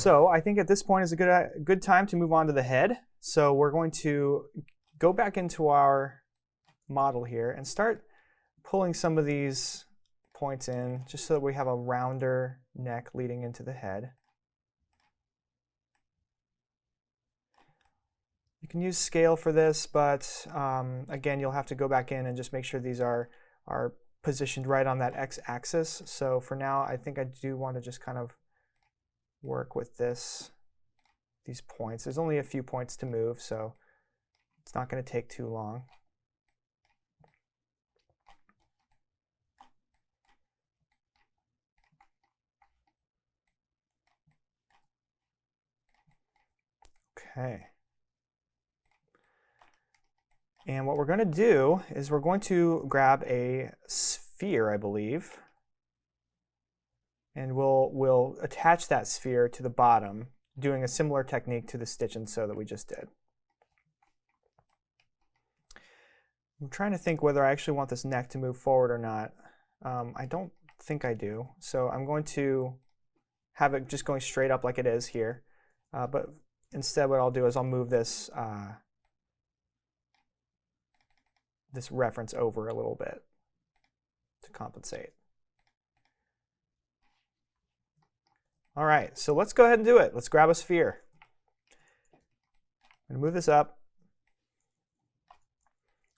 So I think at this point is a good time to move on to the head. So we're going to go back into our model here and start pulling some of these points in just so that we have a rounder neck leading into the head. You can use scale for this, but again, you'll have to go back in and just make sure these are positioned right on that x-axis. So for now, I think I do want to just kind of work with these points. There's only a few points to move, so it's not going to take too long. Okay. And what we're going to do is we're going to grab a sphere, I believe, and we'll attach that sphere to the bottom, doing a similar technique to the stitch and sew that we just did. I'm trying to think whether I actually want this neck to move forward or not. I don't think I do, so I'm going to have it just going straight up like it is here. But instead what I'll do is I'll move this this reference over a little bit to compensate. All right, so let's go ahead and do it. Let's grab a sphere. I'm going to move this up.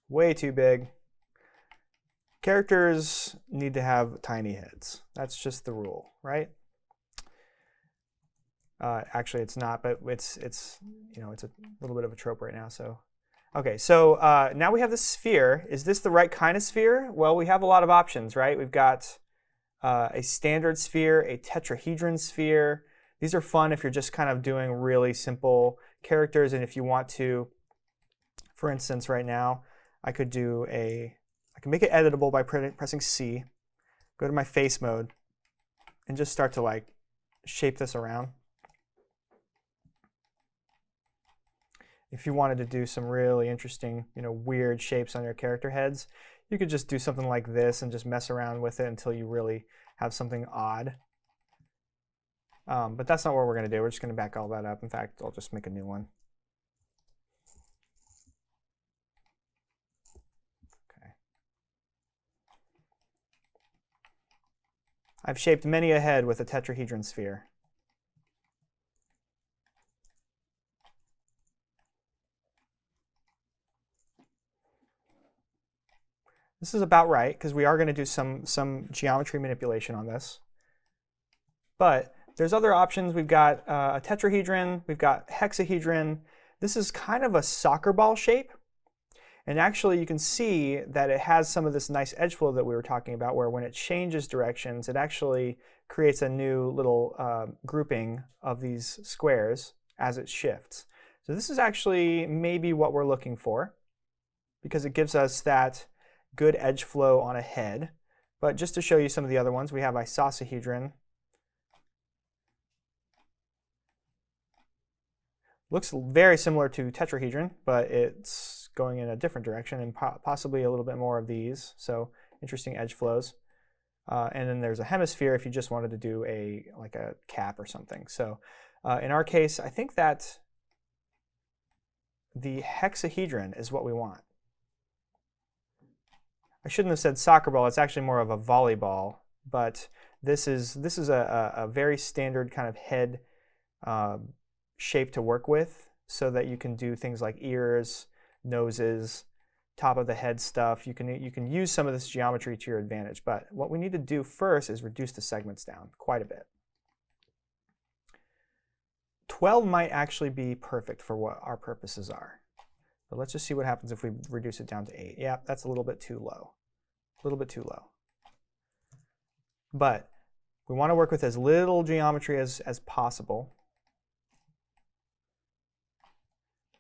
Way too big. Characters need to have tiny heads. That's just the rule, right? Actually, it's not, but it's a little bit of a trope right now. So, okay, so now we have this sphere. Is this the right kind of sphere? Well, we have a lot of options, right? We've got a standard sphere, a tetrahedron sphere. These are fun if you're just kind of doing really simple characters, and if you want to, for instance, right now, I can make it editable by pressing C, go to my face mode, and just start to like shape this around. If you wanted to do some really interesting, weird shapes on your character heads, you could just do something like this and just mess around with it until you really have something odd. But that's not what we're going to do. We're just going to back all that up. In fact, I'll just make a new one. Okay. I've shaped many a head with a tetrahedron sphere. This is about right, because we are going to do some geometry manipulation on this. But there's other options. We've got a tetrahedron, we've got hexahedron. This is kind of a soccer ball shape. And actually, you can see that it has some of this nice edge flow that we were talking about, where when it changes directions, it actually creates a new little grouping of these squares as it shifts. So this is actually maybe what we're looking for, because it gives us that good edge flow on a head. But just to show you some of the other ones, we have icosahedron. Looks very similar to tetrahedron, but it's going in a different direction and possibly a little bit more of these. So interesting edge flows. And then there's a hemisphere if you just wanted to do like a cap or something. So in our case, I think that the hexahedron is what we want. I shouldn't have said soccer ball. It's actually more of a volleyball, but this is a very standard kind of head shape to work with, so that you can do things like ears, noses, top of the head stuff. You can use some of this geometry to your advantage, but what we need to do first is reduce the segments down quite a bit. 12 might actually be perfect for what our purposes are. But let's just see what happens if we reduce it down to 8. Yeah, that's a little bit too low. A little bit too low. But we want to work with as little geometry as possible.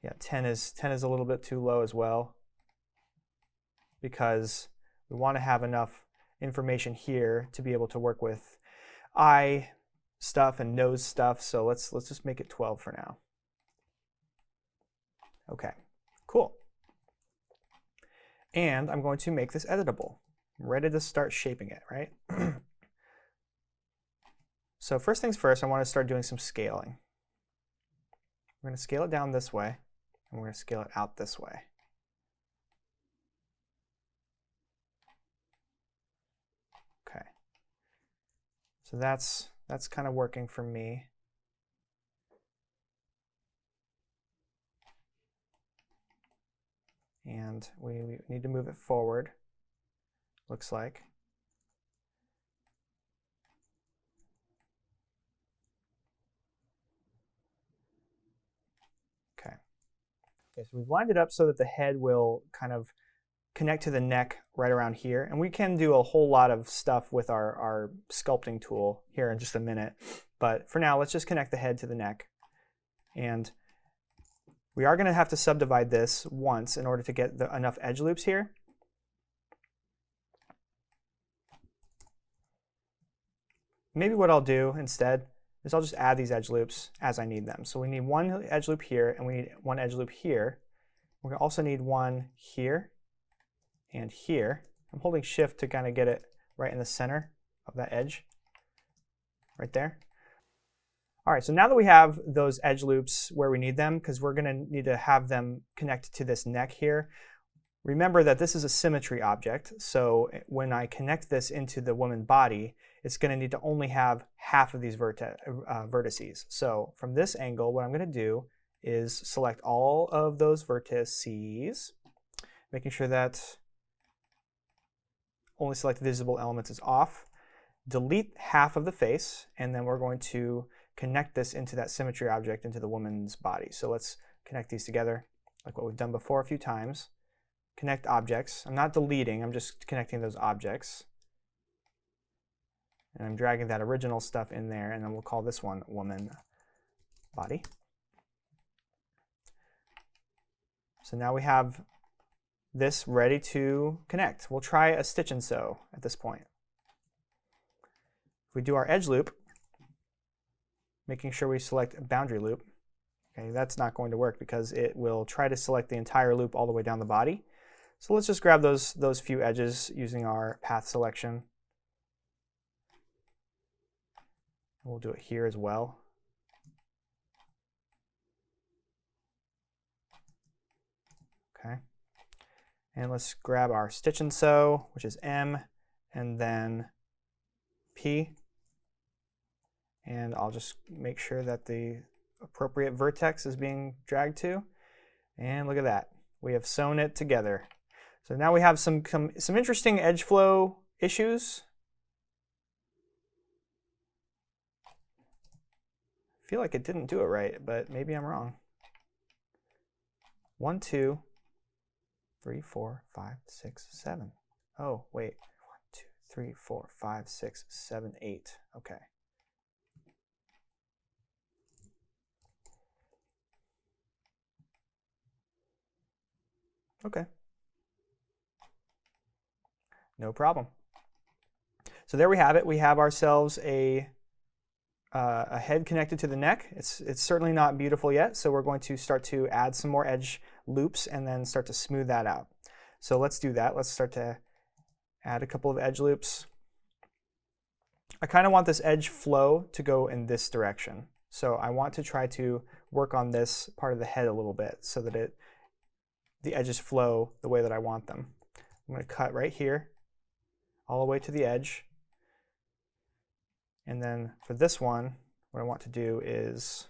Yeah, 10 is a little bit too low as well, because we want to have enough information here to be able to work with eye stuff and nose stuff. So let's just make it 12 for now. Okay. Cool. And I'm going to make this editable. I'm ready to start shaping it, right? So first things first, I want to start doing some scaling. We're going to scale it down this way, and we're going to scale it out this way. Okay. So that's kind of working for me. And we need to move it forward, looks like. Okay, so we've lined it up so that the head will kind of connect to the neck right around here. And we can do a whole lot of stuff with our sculpting tool here in just a minute. But for now, let's just connect the head to the neck. And we are going to have to subdivide this once in order to get enough edge loops here. Maybe what I'll do instead is I'll just add these edge loops as I need them. So we need one edge loop here, and we need one edge loop here. We're going to also need one here and here. I'm holding shift to kind of get it right in the center of that edge, right there. All right, so now that we have those edge loops where we need them, because we're going to need to have them connect to this neck here, remember that this is a symmetry object. So when I connect this into the woman body, it's going to need to only have half of these vertices. So from this angle, what I'm going to do is select all of those vertices, making sure that only select visible elements is off. Delete half of the face, and then we're going to connect this into that symmetry object into the woman's body. So let's connect these together like what we've done before a few times. Connect objects. I'm not deleting, I'm just connecting those objects. And I'm dragging that original stuff in there, and then we'll call this one woman body. So now we have this ready to connect. We'll try a stitch and sew at this point. If we do our edge loop, making sure we select boundary loop, okay, that's not going to work because it will try to select the entire loop all the way down the body. So let's just grab those few edges using our path selection. We'll do it here as well. Okay. And let's grab our stitch and sew, which is M, and then P. And I'll just make sure that the appropriate vertex is being dragged to. And look at that. We have sewn it together. So now we have some interesting edge flow issues. I feel like it didn't do it right, but maybe I'm wrong. 1, 2, 3, 4, 5, 6, 7. Oh, wait. 1, 2, 3, 4, 5, 6, 7, 8. Okay. Okay. No problem. So there we have it. We have ourselves a head connected to the neck. It's certainly not beautiful yet, so we're going to start to add some more edge loops and then start to smooth that out. So let's do that. Let's start to add a couple of edge loops. I kind of want this edge flow to go in this direction. So I want to try to work on this part of the head a little bit so that the edges flow the way that I want them. I'm going to cut right here all the way to the edge. And then for this one, what I want to do is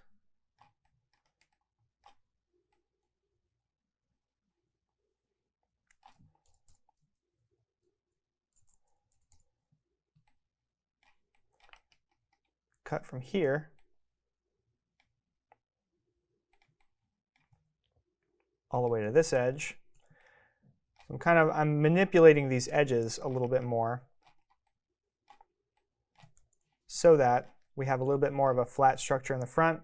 cut from here all the way to this edge. So I'm manipulating these edges a little bit more so that we have a little bit more of a flat structure in the front.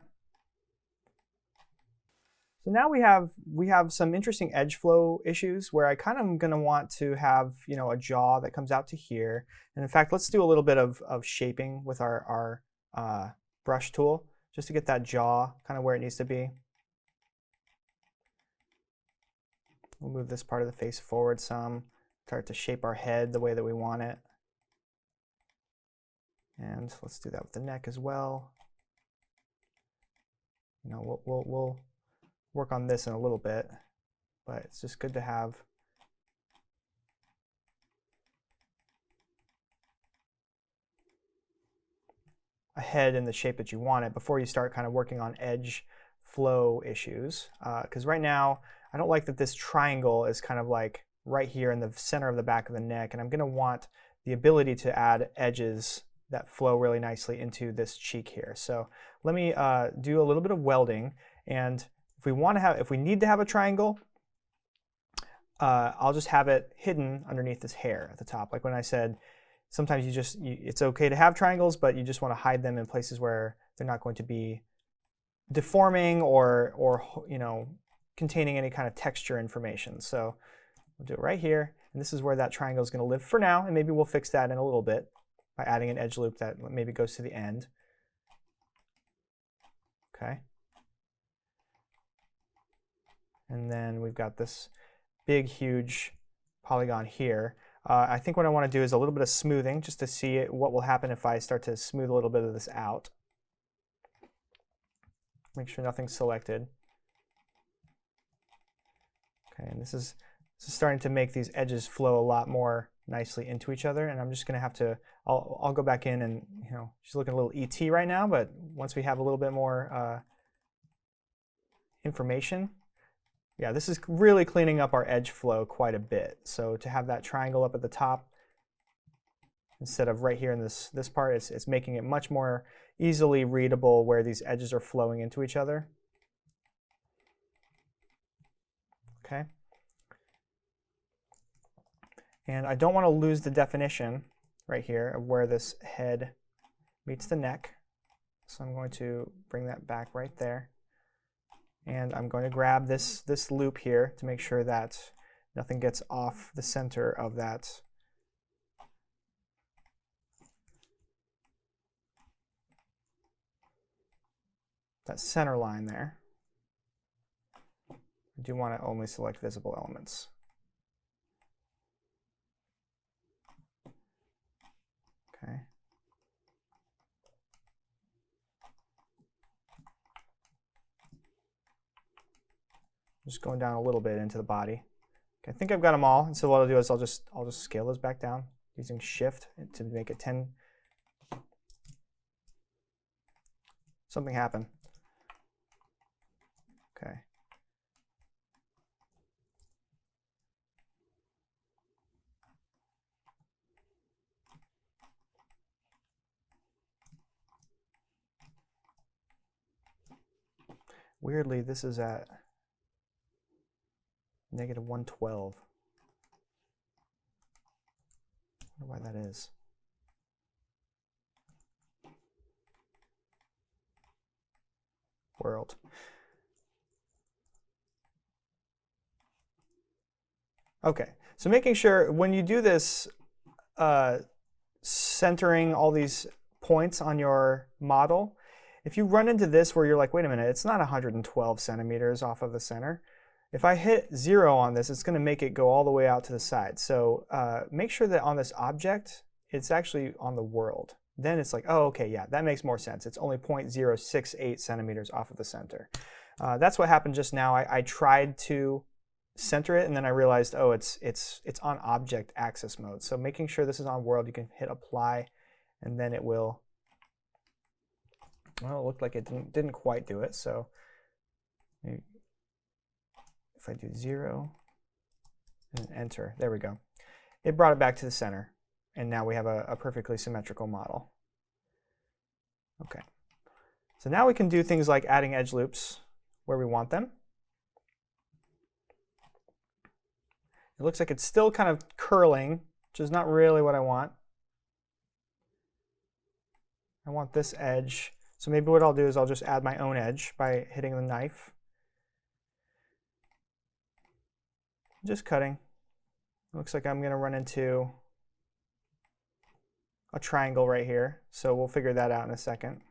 So now we have some interesting edge flow issues where I kind of am going to want to have a jaw that comes out to here. And in fact, let's do a little bit of shaping with our brush tool just to get that jaw kind of where it needs to be. We'll move this part of the face forward some, start to shape our head the way that we want it. And let's do that with the neck as well. You know, we'll work on this in a little bit, but it's just good to have a head in the shape that you want it before you start kind of working on edge flow issues. Because right now, I don't like that this triangle is kind of like right here in the center of the back of the neck, and I'm going to want the ability to add edges that flow really nicely into this cheek here. So let me do a little bit of welding, and if we need to have a triangle, I'll just have it hidden underneath this hair at the top. Like when I said, sometimes it's okay to have triangles, but you just want to hide them in places where they're not going to be deforming or you know, containing any kind of texture information. So we'll do it right here, and this is where that triangle is going to live for now, and maybe we'll fix that in a little bit by adding an edge loop that maybe goes to the end. Okay. And then we've got this big, huge polygon here. I think what I want to do is a little bit of smoothing just to see what will happen if I start to smooth a little bit of this out. Make sure nothing's selected. Okay, and this is starting to make these edges flow a lot more nicely into each other, and I'm just going to have to, I'll go back in and, you know, she's looking a little ET right now, but once we have a little bit more information, yeah, this is really cleaning up our edge flow quite a bit. So to have that triangle up at the top instead of right here in this part, it's making it much more easily readable where these edges are flowing into each other. Okay. And I don't want to lose the definition right here of where this head meets the neck. So I'm going to bring that back right there. And I'm going to grab this loop here to make sure that nothing gets off the center of that center line there. I do want to only select visible elements. Okay. Just going down a little bit into the body. Okay, I think I've got them all, and so what I'll do is I'll just scale those back down using Shift to make it 10. Something happened. Okay. Weirdly, this is at -112. I wonder why that is. World. Okay, so making sure when you do this, centering all these points on your model, if you run into this where you're like, wait a minute, it's not 112 centimeters off of the center. If I hit 0 on this, it's going to make it go all the way out to the side. So make sure that on this object, it's actually on the world. Then it's like, oh, okay, yeah, that makes more sense. It's only 0.068 centimeters off of the center. That's what happened just now. I tried to center it, and then I realized, oh, it's on object axis mode. So making sure this is on world, you can hit apply, and then it will. Well, it looked like it didn't quite do it. So maybe if I do 0 and enter, there we go. It brought it back to the center, and now we have a perfectly symmetrical model. Okay, so now we can do things like adding edge loops where we want them. It looks like it's still kind of curling, which is not really what I want. I want this edge. So maybe what I'll do is I'll just add my own edge by hitting the knife. Just cutting. Looks like I'm going to run into a triangle right here, so we'll figure that out in a second.